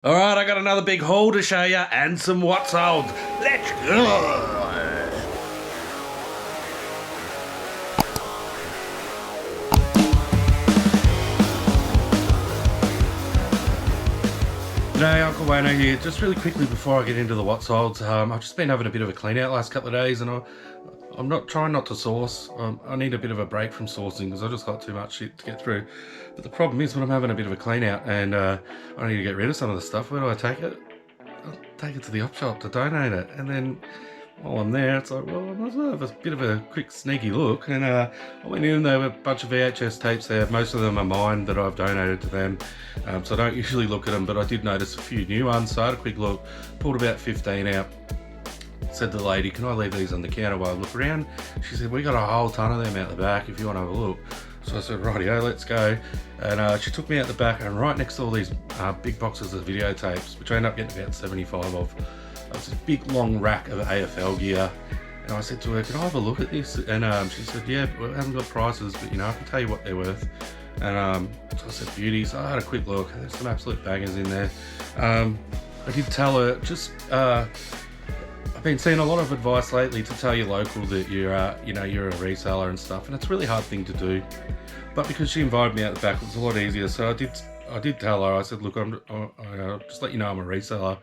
All right, I got another big haul to show you and some what's old. Let's go. G'day, Uncle Wayno here. Just really quickly before I get into the what's olds, I've just been having a bit of a clean out last couple of days, and I'm not trying not to source. I need a bit of a break from sourcing because I just got too much shit to get through. But the problem is when I'm having a bit of a clean out and I need to get rid of some of the stuff, where do I take it? I'll take it to the op shop to donate it, and then while I'm there, it's like, well, I might as well have a bit of a quick sneaky look. And I went in, there were a bunch of VHS tapes there. Most of them are mine that I've donated to them, so I don't usually look at them, but I did notice a few new ones, so I had a quick look, pulled about 15 out. Said to the lady, can I leave these on the counter while I look around? She said, we got a whole ton of them out the back if you want to have a look. So I said, rightio, let's go. And she took me out the back, and right next to all these big boxes of videotapes, which I ended up getting about 75 of, was this big long rack of AFL gear. And I said to her, can I have a look at this? And she said, yeah, we haven't got prices, but I can tell you what they're worth. And so I said, beauty. So I had a quick look. There's some absolute bangers in there. I did tell her, just I've been seeing a lot of advice lately to tell your local that you're you're a reseller and stuff, and it's a really hard thing to do. But because she invited me out the back, it was a lot easier. So I did tell her. I said, look, I just let you know I'm a reseller.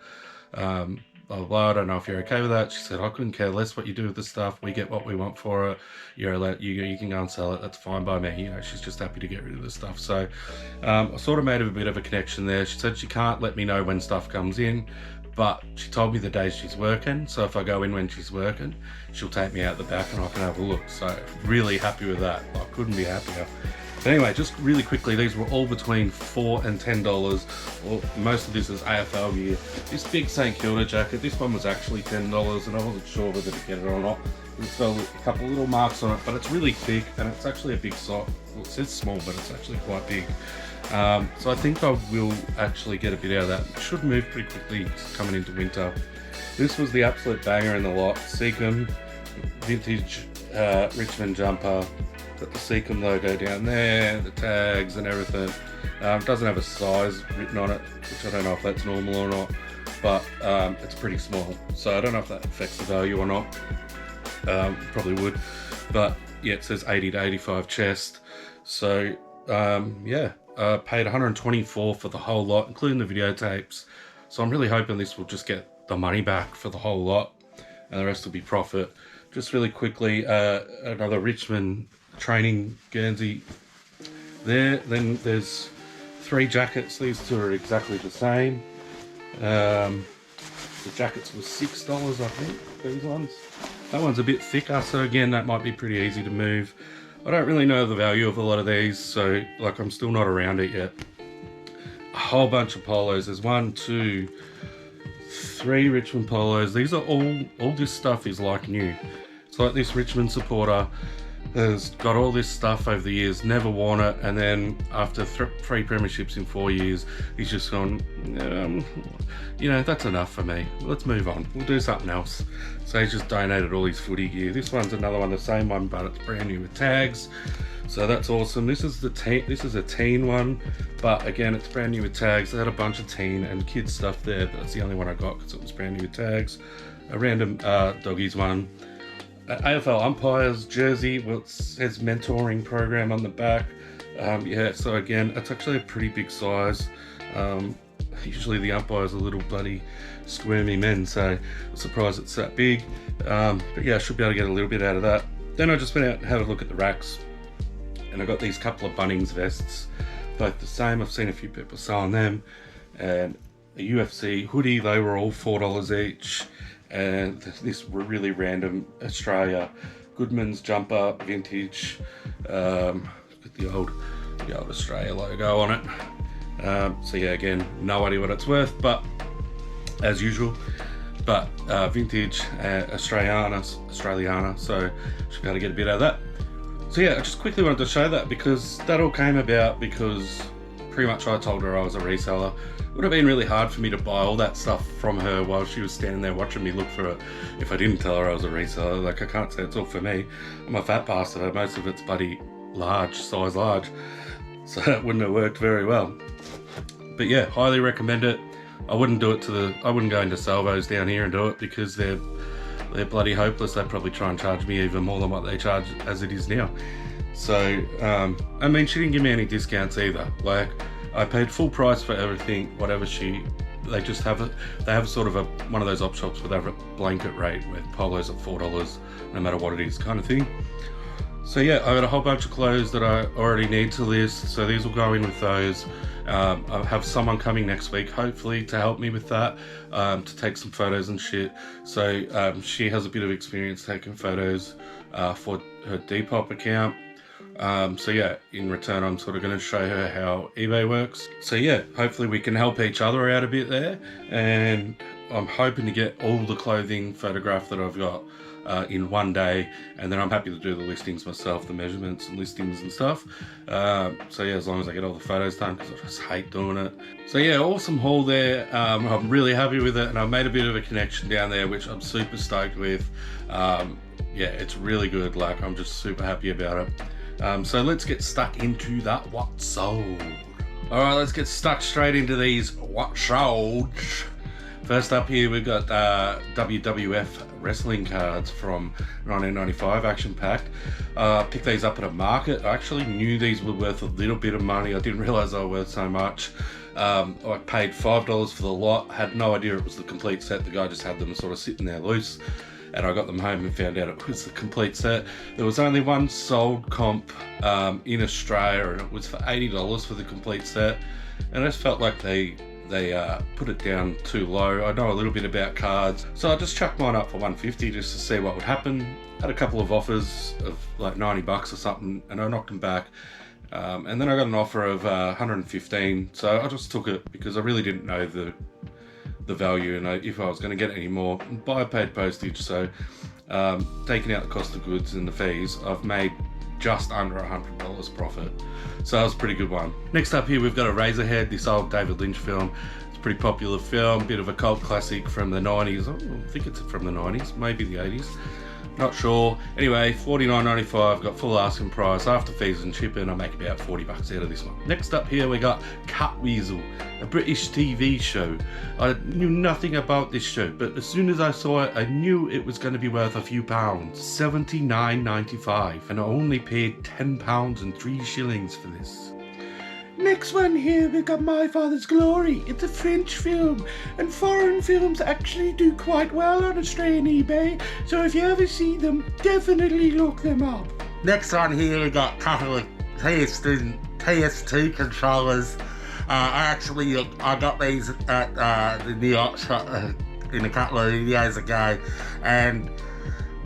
Blah, blah, blah. I don't know if you're okay with that. She said, I couldn't care less what you do with the stuff. We get what we want for it. You're allowed, you can go and sell it. That's fine by me. She's just happy to get rid of the stuff. So I sort of made a bit of a connection there. She said she can't let me know when stuff comes in, but she told me the days she's working. So if I go in when she's working, she'll take me out the back and I can have a look. So really happy with that. I couldn't be happier. But anyway, just really quickly, these were all between $4 and $10. Well, most of this is AFL gear. This big St Kilda jacket, this one was actually $10, and I wasn't sure whether to get it or not. It's got a couple of little marks on it, but it's really thick, and it's actually a big sock. Well, it says small, but it's actually quite big. So I think I will actually get a bit out of that. It should move pretty quickly coming into winter. This was the absolute banger in the lot. Seacom vintage Richmond jumper. Got the Seacom logo down there, the tags and everything. It doesn't have a size written on it, which I don't know if that's normal or not, but it's pretty small. So I don't know if that affects the value or not. Probably would. But yeah, it says 80 to 85 chest. So yeah, paid $124 for the whole lot, including the videotapes. So I'm really hoping this will just get the money back for the whole lot, and the rest will be profit. Just really quickly, another Richmond training Guernsey there. Then there's 3 jackets. These 2 are exactly the same. The jackets were $6, I think, these ones. That one's a bit thicker, so again, that might be pretty easy to move. I don't really know the value of a lot of these, so like I'm still not around it yet. A whole bunch of polos. There's 1, 2, 3 Richmond polos. These are all this stuff is like new. It's like this Richmond supporter has got all this stuff over the years, never worn it, and then after 3 premierships in 4 years, he's just gone, that's enough for me. Let's move on. We'll do something else. So he's just donated all his footy gear. This one's another one, the same one, but it's brand new with tags. So that's awesome. This is a teen one, but again, it's brand new with tags. They had a bunch of teen and kids stuff there, but that's the only one I got because it was brand new with tags. A random doggies one. AFL umpires jersey, well, it says mentoring program on the back. Yeah, so again, it's actually a pretty big size. Usually the umpires are little bloody squirmy men, so I'm surprised it's that big. But yeah, I should be able to get a little bit out of that. Then I just went out and had a look at the racks, and I got these couple of Bunnings vests, both the same. I've seen a few people selling them, and a UFC hoodie. They were all $4 each. And this really random Australia Goodman's jumper, vintage, with the old Australia logo on it. So yeah, again, no idea what it's worth, but as usual, but vintage Australiana, so should be able to get a bit out of that. So yeah, I just quickly wanted to show that because that all came about because pretty much I told her I was a reseller. It would have been really hard for me to buy all that stuff from her while she was standing there watching me look for it if I didn't tell her I was a reseller. Like, I can't say it's all for me. I'm a fat bastard. Most of it's bloody size large. So that wouldn't have worked very well. But yeah, highly recommend it. I wouldn't do it I wouldn't go into Salvos down here and do it because they're bloody hopeless. They'd probably try and charge me even more than what they charge as it is now. So, I mean, she didn't give me any discounts either. Like, I paid full price for everything, whatever they just have it. They have sort of one of those op shops where they have a blanket rate with polos at $4, no matter what it is, kind of thing. So yeah, I got a whole bunch of clothes that I already need to list, so these will go in with those. I have someone coming next week, hopefully, to help me with that, to take some photos and shit. So she has a bit of experience taking photos for her Depop account. So yeah, in return, I'm sort of going to show her how eBay works. So yeah, hopefully we can help each other out a bit there. And I'm hoping to get all the clothing photographed that I've got in one day, and then I'm happy to do the listings myself, the measurements and listings and stuff. So yeah, as long as I get all the photos done, because I just hate doing it. So yeah, awesome haul there. I'm really happy with it, and I've made a bit of a connection down there, which I'm super stoked with. Yeah, it's really good. Like, I'm just super happy about it. So let's get stuck into that what sold. All right, let's get stuck straight into these what sold. First up here, we've got WWF wrestling cards from 1995, action packed. Picked these up at a market. I actually knew these were worth a little bit of money. I didn't realize they were worth so much. I paid $5 for the lot. Had no idea it was the complete set. The guy just had them sort of sitting there loose, and I got them home and found out it was the complete set. There was only one sold comp in Australia, and it was for $80 for the complete set. And I just felt like they put it down too low. I know a little bit about cards, so I just chucked mine up for $150 just to see what would happen. Had a couple of offers of like $90 or something, and I knocked them back. And then I got an offer of $115, so I just took it because I really didn't know the value, and if I was going to get any more. Buy paid postage, so taking out the cost of goods and the fees, I've made just under $100 profit. So that was a pretty good one. Next up here, we've got Eraserhead, this old David Lynch film. It's a pretty popular film, bit of a cult classic from the 90s. I think it's from the 90s, maybe the 80s. Not sure. Anyway, $49.95, got full asking price. After fees and shipping, I make about $40 out of this one. Next up here, we got Catweasel, a British TV show. I knew nothing about this show, but as soon as I saw it, I knew it was going to be worth a few pounds. $79.95, and I only paid £10 and 3 shillings for this. Next one here, we got My Father's Glory. It's a French film, and foreign films actually do quite well on Australian eBay, so if you ever see them, definitely look them up. Next one here, we got a couple of PS2 controllers. I got these at the New York shop in a couple of videos ago, and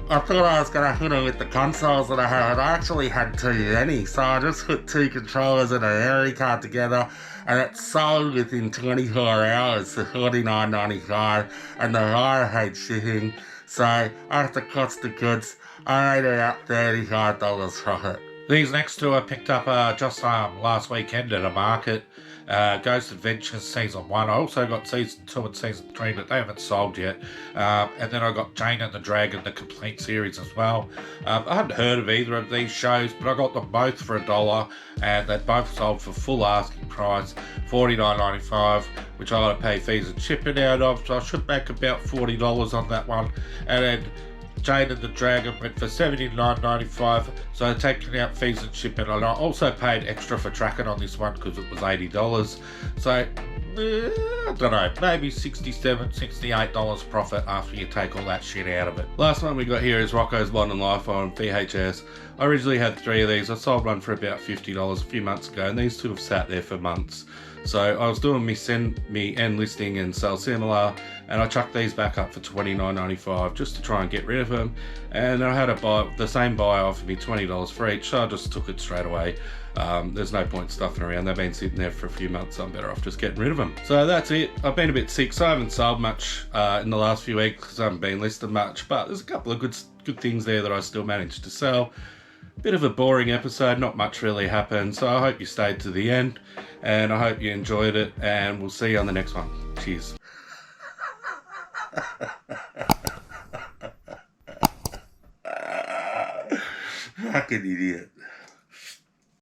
I thought I was going to hit it with the consoles that I had. I actually had too many, so I just put 2 controllers and a memory card together, and it sold within 24 hours for $49.95, and the wire had shipping. So after cost of goods, I made about $35 profit. These next two I picked up just last weekend at a market. Ghost Adventures Season 1. I also got Season 2 and Season 3, but they haven't sold yet. And then I got Jane and the Dragon, the complete series as well. I hadn't heard of either of these shows, but I got them both for $1, and they both sold for full asking price, $49.95, which I got to pay fees and shipping out of, so I should make about $40 on that one. And then Jane and the Dragon went for $79.95, so taking out fees and shipping, and I also paid extra for tracking on this one because it was $80. So I don't know, maybe $67, $68 profit after you take all that shit out of it. Last one we got here is Rocko's Modern Life on VHS. I originally had 3 of these. I sold one for about $50 a few months ago, and these two have sat there for months. So I was doing me end listing and sell similar, and I chucked these back up for $29.95 just to try and get rid of them. And I had the same buyer offer me $20 for each, so I just took it straight away. There's no point stuffing around. They've been sitting there for a few months, so I'm better off just getting rid of them. So that's it. I've been a bit sick, so I haven't sold much in the last few weeks because I haven't been listed much, but there's a couple of good things there that I still managed to sell. Bit of a boring episode, not much really happened, so I hope you stayed to the end, and I hope you enjoyed it, and we'll see you on the next one. Cheers. Fucking idiot.